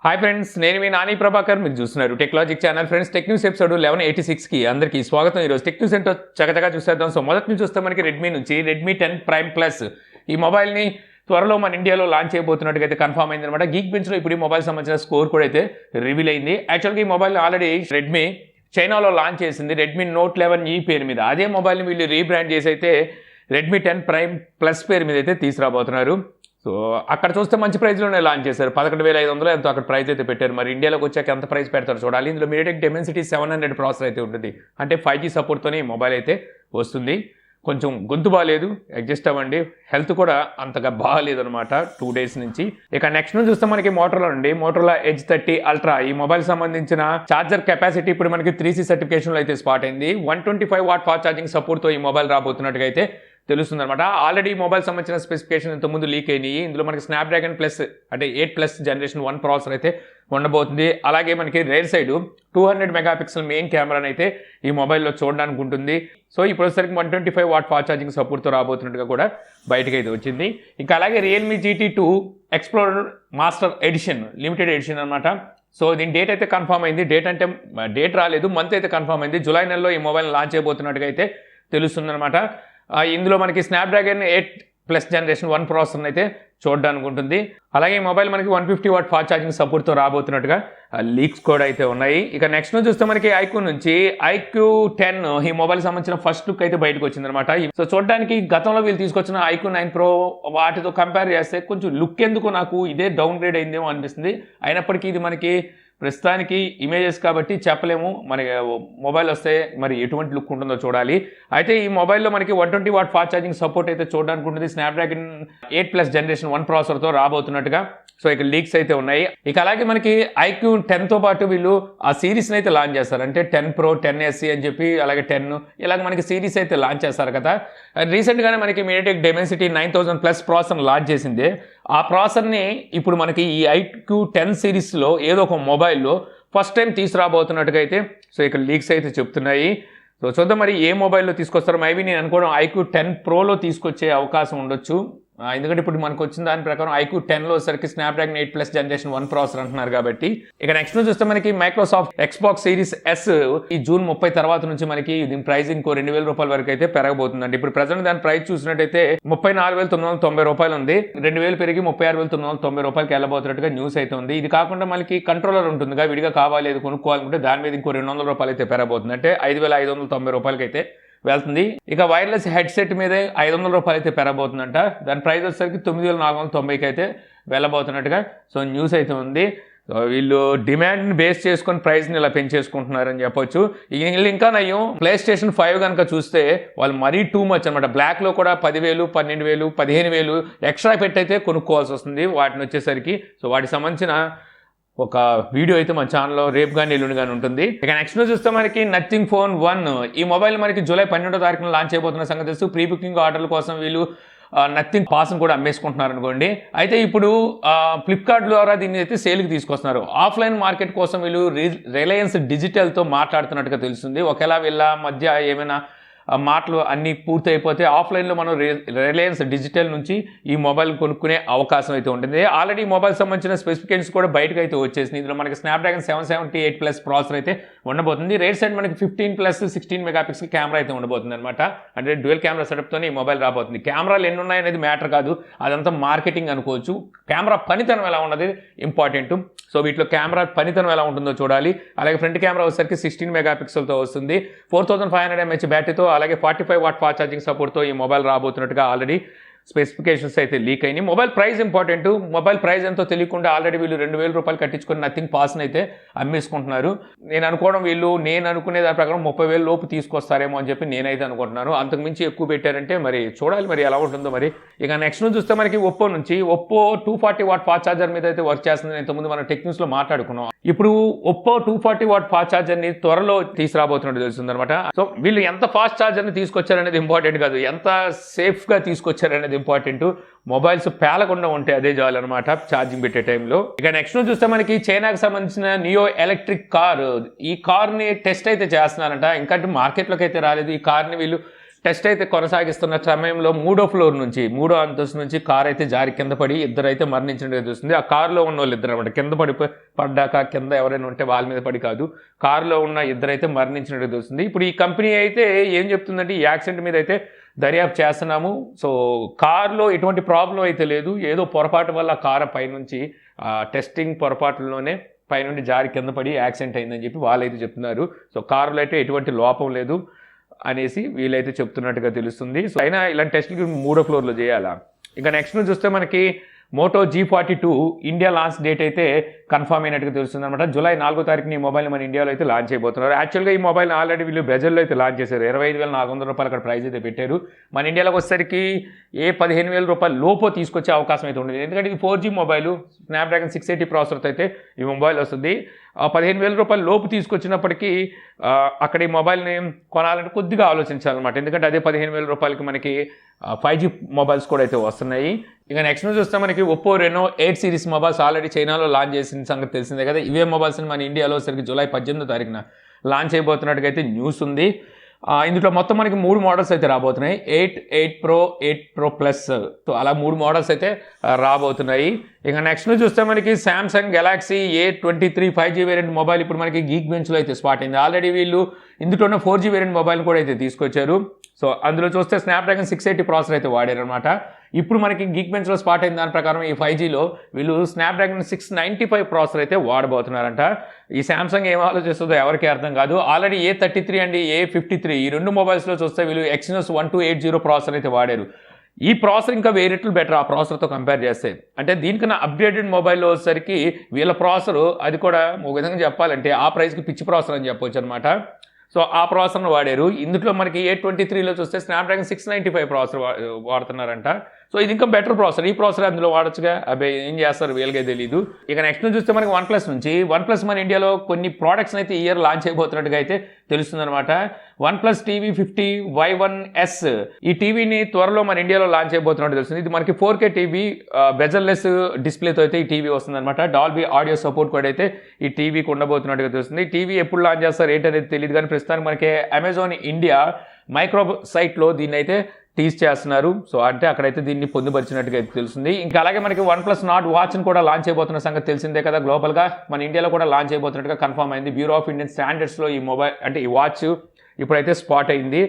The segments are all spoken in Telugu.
హాయ్ ఫ్రెండ్స్, నేను మీ నాని ప్రభాకర్. మీరు చూస్తున్నారు technology channel. Friends, tech news episode 1186కి అందరికీ స్వాగతం. ఈరోజు టెక్ న్యూస్ ఏంటో చక్కగా చూసేద్దాం. సో మొదటి నుంచి చూస్తే మనకి రెడ్మీ 10 ప్రైమ్ ప్లస్ ఈ మొబైల్ని త్వరలో మన ఇండియాలో లాంచ్ చేయబోతున్నట్టుగా అయితే కన్ఫర్మ్ అయింది అనమాట. గీక్ బెంచ్లో ఇప్పుడు ఈ మొబైల్ సంబంధించిన స్కోర్ కూడా అయితే రివీల్ అయింది. యాక్చువల్గా ఈ మొబైల్ ఆల్రెడీ రెడ్మీ చైనాలో లాంచ్ చేసింది రెడ్మీ నోట్ 11 పేరు మీద. అదే మొబైల్ని వీళ్ళు రీబ్రాండ్ చేసి అయితే రెడ్మీ 10 ప్రైమ్ ప్లస్ పేరు మీద అయితే తీసుకురాబోతున్నారు. సో అక్కడ చూస్తే మంచి ప్రైస్లోనే లాంచ్ చేశారు. 11,500 ఎంతో అక్కడ ప్రైస్ అయితే పెట్టారు. మరి ఇండియాలోకి వచ్చాక ఎంత ప్రైస్ పెడతారు చూడాలి. ఇందులో మీడియాటెక్ డెమెన్సిటీ 700 ప్రాసెసర్ అయితే ఉంటుంది. అంటే 5G సపోర్ట్తోనే ఈ మొబైల్ అయితే వస్తుంది. కొంచెం గొంతు బాగాలేదు, అడ్జస్ట్ అవ్వండి. హెల్త్ కూడా అంతగా బాగాలేదు అనమాట 2 డేస్ నుంచి. ఇక నెక్స్ట్ నుంచి చూస్తే మనకి మోటోరోలా ఎడ్జ్ 30 అల్ట్రా ఈ మొబైల్ సంబంధించిన ఛార్జర్ కెపాసిటీ ఇప్పుడు మనకి 3C సర్టిఫికేషన్లో అయితే స్పాట్ అయింది. 125 వాట్ ఫాస్ట్ ఛార్జింగ్ సపోర్ట్తో ఈ మొబైల్ రాబోతున్నట్టుగా అయితే తెలుస్తుంది అనమాట. ఆల్రెడీ మొబైల్ సంబంధించిన స్పెసిఫికేషన్ ఇంతకుముందు లీక్ అయినాయి. ఇందులో మనకి స్నాప్డ్రాగన్ ప్లస్ అంటే 8+ జనరేషన్ 1 ప్రాసెసర్ అయితే ఉండబోతుంది. అలాగే మనకి రేర్ సైడ్ 200 మెగాపిక్సెల్ మెయిన్ కెమెరాని అయితే ఈ మొబైల్లో చూడడానికి ఉంటుంది. సో ఇప్పుడు వచ్చేసరికి 125 వాట్ ఫాస్ట్ ఛార్జింగ్ సపోర్ట్తో రాబోతున్నట్టుగా కూడా బయటకు అయితే వచ్చింది. ఇంకా అలాగే Realme GT2 explorer master edition limited edition అనమాట. సో దీని డేట్ అయితే కన్ఫర్మ్ అయింది. డేట్ రాలేదు, మంత్ అయితే కన్ఫర్మ్ అయింది. జూలై నెలలో ఈ మొబైల్ లాంచ్ చేయబోతున్నట్టుగా అయితే తెలుస్తుంది అనమాట. ఇందులో మనకి స్నాప్డ్రాగన్ 8+ జనరేషన్ 1 ప్రాసెసర్ అయితే చూడడానికి ఉంటుంది. అలాగే ఈ మొబైల్ మనకి 150 వాట్ ఫాస్ట్ ఛార్జింగ్ సపోర్ట్తో రాబోతున్నట్టుగా లీక్స్ కూడా అయితే ఉన్నాయి. ఇక నెక్స్ట్ నుంచి చూస్తే మనకి ఐక్యూ 10 ఈ మొబైల్ సంబంధించిన ఫస్ట్ లుక్ అయితే బయటకు వచ్చింది అనమాట. సో చూడడానికి గతంలో వీళ్ళు తీసుకొచ్చిన ఐక్యూ 9 Pro వాటితో కంపేర్ చేస్తే కొంచెం లుక్ ఎందుకు నాకు ఇదే డౌన్ గ్రేడ్ అయిందేమో అనిపిస్తుంది. అయినప్పటికీ ఇది మనకి ప్రస్తుతానికి ఇమేజెస్ కాబట్టి చెప్పలేము. మన మొబైల్ వస్తే మరి ఎటువంటి లుక్ ఉంటుందో చూడాలి. అయితే ఈ మొబైల్లో మనకి 120 వాట్ ఫాస్ట్ ఛార్జింగ్ సపోర్ట్ అయితే చూడడానికి ఉంటుంది. స్నాప్డ్రాగన్ 8+ జనరేషన్ 1 ప్రాసెసర్తో రాబోతున్నట్టుగా సో ఇక లీక్స్ అయితే ఉన్నాయి. ఇక అలాగే మనకి ఐక్యూ 10తో పాటు వీళ్ళు ఆ సిరీస్ని అయితే లాంచ్ చేస్తారు. అంటే 10 Pro 10SC అని చెప్పి అలాగే 10 ఇలాగ మనకి సిరీస్ అయితే లాంచ్ చేస్తారు కదా. రీసెంట్గానే మనకి మీడియాటెక్ డెమెన్సిటీ 9000+ ప్రాసెసర్ లాంచ్ చేసింది. ఆ ప్రాసెసర్ని ఇప్పుడు మనకి ఈ ఐక్యూ 10 సిరీస్లో ఏదో ఒక మొబైల్లో ఫస్ట్ టైం తీసుకురాబోతున్నట్టుగా అయితే సో ఇక్కడ లీక్స్ అయితే చెప్తున్నాయి. సో చూద్దాం మరి ఏ మొబైల్లో తీసుకొస్తారో. మేబీ నేను అనుకోవడం ఐక్యూ 10 Proలో తీసుకొచ్చే అవకాశం ఉండొచ్చు. ఎందుకంటే ఇప్పుడు మనకు వచ్చిన దాని ప్రకారం ఐక్యూ 10లో వచ్చేసరికి స్నాప్డ్రాగన్ 8+ జనరేషన్ 1 ప్రాసెసర్ అంటున్నారు కాబట్టి. ఇక నెక్స్ట్ నుంచి చూస్తే మనకి మైక్రోసాఫ్ట్ ఎక్స్బాక్స్ సిరీస్ S ఈ జూన్ 30 తర్వాత నుంచి మనకి దీని ప్రైస్ ఇంకో 2,000 రూపాయల వరకు అయితే పెరగబోతుందండి. ఇప్పుడు ప్రజెంట్ దాని ప్రైస్ చూసినట్టయితే 34,990 రూపాయలు ఉంది. 2,000 పెరిగి 36,990 రూపాయలకి వెళ్ళబోతున్నట్టుగా న్యూస్ అయితే ఉంది. ఇది కాకుండా మనకి కంట్రోలర్ ఉంటుందిగా, విడిగా కావాలి అది కొనుక్కోవాలనుకుంటే దాని మీద ఇంకో 200 రూపాయలు అయితే పెరగబోతుంది. అంటే 5,590 రూపాయలకి అయితే వెళ్తుంది. ఇక వైర్లెస్ హెడ్సెట్ మీద 500 రూపాయలు అయితే పెరగబోతుందంట. దాని ప్రైస్ వచ్చేసరికి 9,490కి అయితే వెళ్ళబోతున్నట్టుగా సో న్యూస్ అయితే ఉంది. సో వీళ్ళు డిమాండ్ని బేస్ చేసుకొని ప్రైస్ని ఇలా పెంచేసుకుంటున్నారని చెప్పొచ్చు. వీళ్ళు ఇంకా నయ్యం PlayStation 5 కనుక చూస్తే వాళ్ళు మరీ టూ మచ్ అనమాట. బ్లాక్లో కూడా 10,000 12,000 15,000 ఎక్స్ట్రా పెట్టి అయితే కొనుక్కోవాల్సి వస్తుంది వాటిని వచ్చేసరికి. సో వాటికి సంబంధించిన ఒక వీడియో అయితే మన ఛానల్లో రేపు కానీ ఎల్లుండి కానీ ఉంటుంది. ఇక నెక్స్ట్ చూస్తే మనకి నథింగ్ ఫోన్ 1 ఈ మొబైల్ మనకి జూలై 12వ తారీఖున లాంచ్ అయిపోతున్న సంగతి తెలుసు. ప్రీ బుకింగ్ ఆర్డర్ల కోసం వీళ్ళు నథింగ్ పాస్ని కూడా అమ్మేసుకుంటున్నారు అనుకోండి. అయితే ఇప్పుడు ఫ్లిప్కార్ట్ ద్వారా దీన్ని అయితే సేల్కి తీసుకొస్తున్నారు. ఆఫ్లైన్ మార్కెట్ కోసం వీళ్ళు రిలయన్స్ డిజిటల్తో మాట్లాడుతున్నట్టుగా తెలుస్తుంది. ఒకవేళ వీళ్ళ మధ్య ఏమైనా మాటలు అన్నీ పూర్తి అయిపోతే ఆఫ్లైన్లో మనం రిలయన్స్ డిజిటల్ నుంచి ఈ మొబైల్ కొనుక్కునే అవకాశం అయితే ఉంటుంది. ఆల్రెడీ మొబైల్ సంబంధించిన స్పెసిఫికేషన్స్ కూడా బయటకు అయితే వచ్చేసింది. ఇందులో మనకి స్నాప్డ్రాగన్ 778+ ప్రాసెసర్ అయితే ఉండబోతుంది. రేర్ సైడ్ మనకి 15+16 మెగాపిక్సెల్ కెమెరా అయితే ఉండబోతుంది అనమాట. అంటే డ్యూయల్ కెమెరా సెటప్తోనే ఈ మొబైల్ రాబోతుంది. కెమెరాలు ఎన్ని ఉన్నాయనేది మ్యాటర్ కాదు, అదంతా మార్కెటింగ్ అనుకోవచ్చు. కెమెరా పనితనం ఎలా ఉన్నది ఇంపార్టెంట్. సో వీటిలో కెమెరా పనితనం ఎలా ఉంటుందో చూడాలి. అలాగే ఫ్రంట్ కెమెరా వచ్చేసరికి 16 మెగాపిక్సెల్తో వస్తుంది. 4500 mAh బ్యాటరీతో అలాగే 45 వాట్ ఫాస్ట్ ఛార్జింగ్ సపోర్ట్తో ఈ మొబైల్ రాబోతున్నట్టుగా ఆల్రెడీ స్పెసిఫికేషన్స్ అయితే లీక్ అయినాయి. Mobile price important. Mobile price ఎంతో తెలియకుండా ఆల్రెడీ వీళ్ళు 2,000 రూపాయలు కట్టించుకొని నథింగ్ పాస్ని అయితే అమ్మేసుకుంటున్నారు. నేను అనుకోవడం నేను అనుకునే దాని ప్రకారం 30,000 లోపు తీసుకొస్తారేమో అని చెప్పి నేనైతే అనుకుంటున్నాను. అంతకుమించి ఎక్కువ పెట్టారంటే మరి చూడాలి మరి ఎలా ఉంటుందో మరి. ఇక నెక్స్ట్ నుంచి చూస్తే మనకి ఒప్పో 240 వాట్ ఫాస్ట్ ఛార్జర్ మీద అయితే వర్క్ చేస్తుంది. ఇంతకుముందు మనం టెక్ న్యూస్లో మాట్లాడుకున్నాం. ఇప్పుడు ఒప్పో 240 వాట్ ఫాస్ట్ ఛార్జర్ని త్వరలో తీసుకురాబోతున్నట్టు తెలుస్తుంది అనమాట. సో వీళ్ళు ఎంత ఫాస్ట్ ఛార్జర్ని తీసుకొచ్చారనేది ఇంపార్టెంట్ కాదు, ఎంత సేఫ్గా తీసుకొచ్చారనేది ఇంపార్టెంట్. మొబైల్స్ పేలకుండా ఉంటే అదే చాలు అనమాట ఛార్జింగ్ పెట్టే టైంలో. ఇక నెక్స్ట్ చూస్తే మనకి చైనాకి సంబంధించిన నియో ఎలక్ట్రిక్ కార్, ఈ కార్ని టెస్ట్ అయితే చేస్తున్నారంట. ఇంకా మార్కెట్లోకి అయితే రాలేదు. ఈ కార్ని వీళ్ళు టెస్ట్ అయితే కొనసాగిస్తున్న సమయంలో మూడో అంతస్తు నుంచి కార్ అయితే జారి కింద పడి ఇద్దరైతే మరణించినట్టుగా చూస్తుంది. ఆ కారులో ఉన్న వాళ్ళు ఇద్దరు అనమాట. కింద పడ్డాక కింద ఎవరైనా ఉంటే వాళ్ళ మీద పడి కాదు, కారులో ఉన్న ఇద్దరైతే మరణించినట్టుగా చూస్తుంది. ఇప్పుడు ఈ కంపెనీ అయితే ఏం చెప్తుందంటే ఈ యాక్సిడెంట్ మీద అయితే దర్యాప్తు చేస్తున్నాము. సో కారులో ఎటువంటి ప్రాబ్లం అయితే లేదు, ఏదో పొరపాటు వల్ల కారు పైనుంచి టెస్టింగ్ పొరపాటులోనే పైనుండి జారి కింద పడి యాక్సిడెంట్ అయిందని చెప్పి వాళ్ళైతే చెప్తున్నారు. సో కారులో అయితే ఎటువంటి లోపం లేదు అనేసి వీళ్ళైతే చెప్తున్నట్టుగా తెలుస్తుంది. సో అయినా ఇలాంటి టెస్టులు 3వ ఫ్లోర్లో చేయాలా? ఇంకా నెక్స్ట్ చూస్తే మనకి Moto G42 India launch date అయితే కన్ఫర్మ్ అయినట్టుగా తెలుస్తుంది అనమాట. జూలై 4వ తారీఖున ఈ మొబైల్ మన ఇండియాలో అయితే లాంచ్ అయిపోతున్నారు. యాక్చువల్గా ఈ మొబైల్ ఆల్రెడీ వీళ్ళు బ్రెజిల్లో అయితే లాంచ్ చేశారు. 25,400 రూపాయలు అక్కడ ప్రైస్ అయితే పెట్టారు. మన ఇండియాలోకి వచ్చేసరికి 15,000 రూపాయలు లోపు తీసుకొచ్చే అవకాశం అయితే ఉండేది. ఎందుకంటే ఇది 4G మొబైల్, స్నాప్డ్రాగన్ 680 ప్రాసెసర్తో అయితే ఈ మొబైల్ వస్తుంది. 15,000 రూపాయలు లోపు తీసుకొచ్చినప్పటికీ అక్కడ ఈ మొబైల్ని కొనాలంటే కొద్దిగా ఆలోచించాలన్నమాట. ఎందుకంటే అదే 15,000 రూపాయలకి మనకి 5G మొబైల్స్ కూడా అయితే వస్తున్నాయి. ఇక నెక్స్ట్ చూస్తే మనకి Oppo Reno 8 series mobiles already చైనాలో లాంచ్ చేసిన సంగతి తెలిసిందే కదా. ఇవే మొబైల్స్ని మన ఇండియాలో సరికి జూలై 18వ తారీఖున లాంచ్ అయిపోతున్నట్టుగా అయితే న్యూస్ ఉంది. ఇందులో మొత్తం మనకి 3 మోడల్స్ అయితే రాబోతున్నాయి. 8 Pro, 8 Pro Plus. సో అలా 3 మోడల్స్ అయితే రాబోతున్నాయి. ఇక నెక్స్ట్ చూస్తే మనకి Samsung Galaxy A23 5G variant mobile ఇప్పుడు మనకి గీక్ బెంచ్లో అయితే స్పాట్ అయింది. ఆల్రెడీ వీళ్ళు ఇందులోనే 4G వేరియంట్ మొబైల్ కూడా అయితే తీసుకొచ్చారు. సో అందులో చూస్తే స్నాప్డ్రాగన్ 680 ప్రాసెసర్ అయితే వాడారు అనమాట. ఇప్పుడు మనకి గీక్ బెంచ్లో స్పాట్ అయిన దాని ప్రకారం ఈ 5Gలో వీళ్ళు స్నాప్డ్రాగన్ 695 ప్రాసెసర్ అయితే వాడబోతున్నారంట. ఈ సామ్సంగ్ ఏం ఆలోచిస్తుందో ఎవరికి అర్థం కాదు. ఆల్రెడీ A33 అండ్ A53 ఈ 2 మొబైల్స్లో చూస్తే వీళ్ళు Exynos 1280 ప్రాసెసర్ అయితే వాడారు. ఈ ప్రాసెసర్ ఇంకా వేరేట్లు బెటర్ ఆ ప్రాసెసర్తో కంపేర్ చేస్తే. అంటే దీనికన్నా అప్గ్రేడెడ్ మొబైల్లో వచ్చేసరికి వీళ్ళ ప్రాసెసర్ అది కూడా ఒక విధంగా చెప్పాలంటే ఆ ప్రైస్కి పిచ్చి ప్రాసెసర్ అని చెప్పొచ్చు అనమాట. సో ఆ ప్రాసెసర్ను వాడారు. ఇందులో మనకి A23లో చూస్తే స్నాప్డ్రాగన్ 695 ప్రాసెసర్ వాడుతున్నారంట. సో ఇది ఇంకా బెటర్ ప్రాసెసర్. ఈ ప్రాసెసర్ అందులో వాడచ్చుగా, అబ్బాయి ఏం చేస్తారు వీళ్ళకే తెలీదు. ఇక నెక్స్ట్ చూస్తే మనకి OnePlus మన ఇండియాలో కొన్ని ప్రోడక్ట్స్ అయితే ఈ ఇయర్ లాంచ్ అయిపోతున్నట్టుగా అయితే తెలుస్తుందన్నమాట. OnePlus TV 50Y1S ఈ టీవీని త్వరలో మన ఇండియాలో లాంచ్ అయిపోతున్నట్టు తెలుస్తుంది. ఇది మనకి 4K టీవీ, బెజల్లెస్ డిస్ప్లేతో అయితే ఈ టీవీ వస్తుందన్నమాట. డాల్బీ ఆడియో సపోర్ట్ కూడా అయితే ఈ టీవీకి ఉండబోతున్నట్టుగా తెలుస్తుంది. టీవీ ఎప్పుడు లాంచ్ చేస్తారు ఏంటనేది తెలియదు, కానీ ప్రస్తుతానికి మనకి అమెజాన్ ఇండియా మైక్రో సైట్లో దీన్ని అయితే టీజ్ చేస్తున్నారు. సో అంటే అక్కడైతే దీన్ని పొందుపరిచినట్టుగా తెలుస్తుంది. ఇంకా అలాగే మనకి OnePlus Nord వాచ్ని కూడా లాంచ్ అయిపోతున్న సంగతి తెలిసిందే కదా. గ్లోబల్గా మన ఇండియాలో కూడా లాంచ్ అయిపోతున్నట్టుగా కన్ఫర్మ్ అయింది. బ్యూరో ఆఫ్ ఇండియన్ స్టాండర్డ్స్లో ఈ మొబైల్ అంటే ఈ వాచ్ ఇప్పుడైతే స్పాట్ అయింది.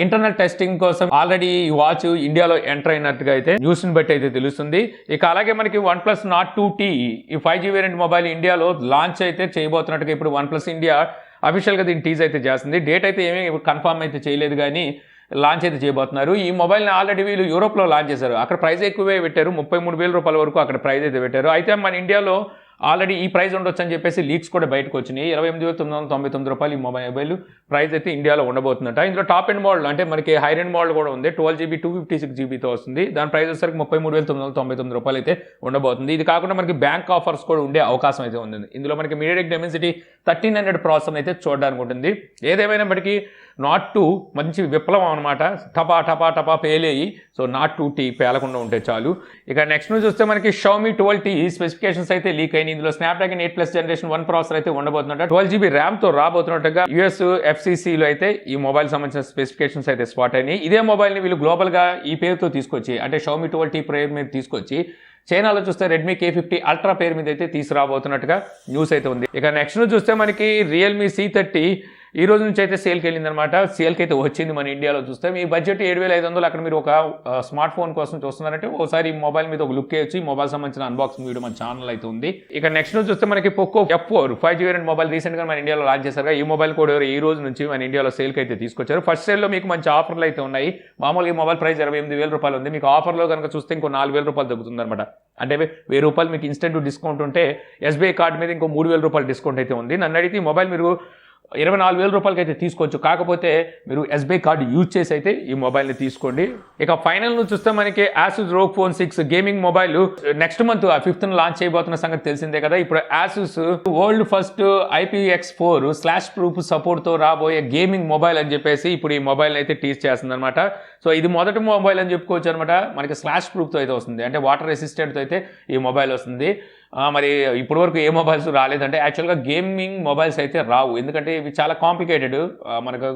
ఇంటర్నల్ టెస్టింగ్ కోసం ఆల్రెడీ ఈ వాచ్ ఇండియాలో ఎంటర్ అయినట్టుగా అయితే న్యూస్ని బట్టి అయితే తెలుస్తుంది. ఇక అలాగే మనకి OnePlus Nord 2T ఈ 5G వేరియంట్ మొబైల్ ఇండియాలో లాంచ్ అయితే చేయబోతున్నట్టుగా ఇప్పుడు OnePlus ఇండియా అఫీషియల్గా దీన్ని టీజ్ అయితే చేస్తుంది. డేట్ అయితే ఏమీ కన్ఫర్మ్ అయితే చేయలేదు, కానీ లాంచ్ అయితే చేయబోతున్నారు. ఈ మొబైల్ని ఆల్రెడీ వీళ్ళు యూరోప్లో లాంచ్ చేశారు. అక్కడ ప్రైస్ ఎక్కువే పెట్టారు, 33,000 రూపాయల వరకు అక్కడ ప్రైస్ అయితే పెట్టారు. అయితే మన ఇండియాలో ఆల్రెడీ ఈ ప్రైస్ ఉండొచ్చు అని చెప్పేసి లీక్స్ కూడా బయటకు వచ్చినాయి. 28,999 రూపాయలు ఈ మొబైల్ ప్రైస్ అయితే ఇండియాలో ఉండబోతుందట. ఇందులో టాప్ ఎండ్ మోడల్ అంటే మనకి హై ఎండ్ మోడల్ కూడా ఉంది. 12GB 256GBతో వస్తుంది. దాని ప్రైస్ వచ్చేసరికి 33,999 రూపాయలు అయితే ఉండబోతుంది. ఇది కాకుండా మనకి బ్యాంక్ ఆఫర్స్ కూడా ఉండే అవకాశం అయితే ఉంది. ఇందులో మనకి మీడియాటెక్ డెమెన్సిటీ 1300 ప్రాసెసర్ అయితే చూడడానికి ఉంటుంది. ఏదేమైనప్పటికీ Nord 2 మంచి విప్లవం అనమాట. టపా పేలేయి. సో Nord 2T పేలకుండా ఉంటే చాలు. ఇక నెక్స్ట్ చూస్తే మనకి Xiaomi 12T స్పెసిఫికేషన్స్ అయితే లీక్ అయినాయి. ఇందులో స్నాప్డ్రాగన్ 8+ జనరేషన్ 1 ప్రాసెసర్ అయితే ఉండబోతున్నట్టు 12GB ర్యామ్తో రాబోతున్నట్టుగా US FCCలో అయితే ఈ మొబైల్ సంబంధించిన స్పెసిఫికేషన్స్ అయితే స్పాట్ అయినాయి. ఇదే మొబైల్ని వీళ్ళు గ్లోబల్గా ఈ పేరుతో తీసుకొచ్చి అంటే Xiaomi 12T పేరు మీద తీసుకొచ్చి చైనాలో చూస్తే రెడ్మీ K50 అల్ట్రా పేరు మీద అయితే తీసుకురాబోతున్నట్టుగా న్యూస్ అయితే ఉంది. ఇక నెక్స్ట్ చూస్తే మనకి రియల్మీ C30 ఈ రోజు నుంచి అయితే సేల్కి వెళ్ళిందనమాట. సేల్కి అయితే వచ్చింది మన ఇండియాలో చూస్తే. మీ బడ్జెట్ 7,500 అక్కడ మీరు ఒక స్మార్ట్ ఫోన్ కోసం చూస్తున్నారంటే ఒకసారి ఈ మొబైల్ మీద ఒక లుక్ వేయచ్చు. ఈ మొబైల్ సంబంధించిన అన్బాక్సింగ్ వీడియో మన ఛానల్ అయితే ఉంది. ఇక నెక్స్ట్ చూస్తే మనకి Poco F4 5G variant mobile రీసెంట్గా మన ఇండియాలో లాంచ్ చేశారు. ఈ మొబైల్ కూడా ఈ రోజు నుంచి మన ఇండియాలో సేల్కి అయితే తీసుకొచ్చారు. ఫస్ట్ సేల్లో మీకు మంచి ఆఫర్లు అయితే ఉన్నాయి. మామూలుగా ఈ మొబైల్ ప్రైస్ 28,000 రూపాయలు ఉంది. మీకు ఆఫర్లో కనుక చూస్తే ఇంకో 4,000 రూపాయలు తగ్గుతుంది అనమాట. అంటే 1,000 రూపాయలు మీకు ఇన్స్టెంట్ డిస్కౌంట్ ఉంటే SBI కార్డు మీద ఇంకో 3,000 రూపాయలు డిస్కౌంట్ అయితే ఉంది. నన్ను అడిగితే ఈ మొబైల్ మీరు 24,000 రూపాయలకి అయితే తీసుకోవచ్చు. కాకపోతే మీరు SBI కార్డు యూజ్ చేసి అయితే ఈ మొబైల్ని తీసుకోండి. ఇక ఫైనల్ నుంచి చూస్తే మనకి Asus ROG Phone 6 gaming mobile next month 5th launch చేయబోతున్న సంగతి తెలిసిందే కదా. ఇప్పుడు Asus world first IPX4 slash proof సపోర్ట్తో రాబోయే గేమింగ్ మొబైల్ అని చెప్పేసి ఇప్పుడు ఈ మొబైల్ అయితే టీచ్ చేస్తుంది అనమాట. సో ఇది మొదటి మొబైల్ అని చెప్పుకోవచ్చు అనమాట. మనకి స్లాష్ ప్రూఫ్తో అయితే వస్తుంది, అంటే వాటర్ రెసిస్టెంట్తో అయితే ఈ మొబైల్ వస్తుంది. మరి ఇప్పటివరకు ఏ మొబైల్స్ రాలేదంటే యాక్చువల్గా గేమింగ్ మొబైల్స్ అయితే రావు, ఎందుకంటే ఇవి చాలా కాంప్లికేటెడ్. మనకు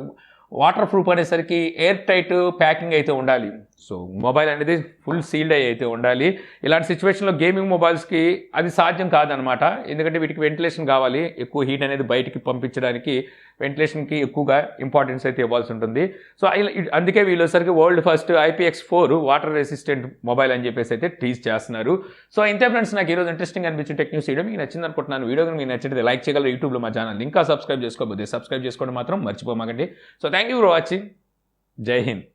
వాటర్ ప్రూఫ్ అనేసరికి ఎయిర్ టైట్ ప్యాకింగ్ అయితే ఉండాలి. సో మొబైల్ అనేది ఫుల్ సీల్డ్ అయితే ఉండాలి. ఇలాంటి సిచ్యువేషన్లో గేమింగ్ మొబైల్స్కి అది సాధ్యం కాదనమాట. ఎందుకంటే వీటికి వెంటిలేషన్ కావాలి, ఎక్కువ హీట్ అనేది బయటికి పంపించడానికి వెంటిలేషన్కి ఎక్కువగా ఇంపార్టెన్స్ అయితే ఇవ్వాల్సి ఉంటుంది. సో అందుకే వీళ్ళసరికి world first IPX4 water resistant mobile అని చెప్పేసి అయితే టీజ్ చేస్తున్నారు. సో ఇంతే ఫ్రెండ్స్, నాకు ఈరోజు ఇంట్రెస్టింగ్ అనిపించిన టెక్ న్యూస్ వీడియో మీకు నచ్చింది అనుకుంటున్నాను. వీడియో మీకు నచ్చితే లైక్ చేయగలరు. యూట్యూబ్లో మా ఛానల్ ఇంకా సబ్స్క్రైబ్ చేసుకోకపోతే సబ్స్క్రైబ్ చేసుకోవడం మాత్రం మర్చిపోమాకండి. So thank you for watching. జై హింద్.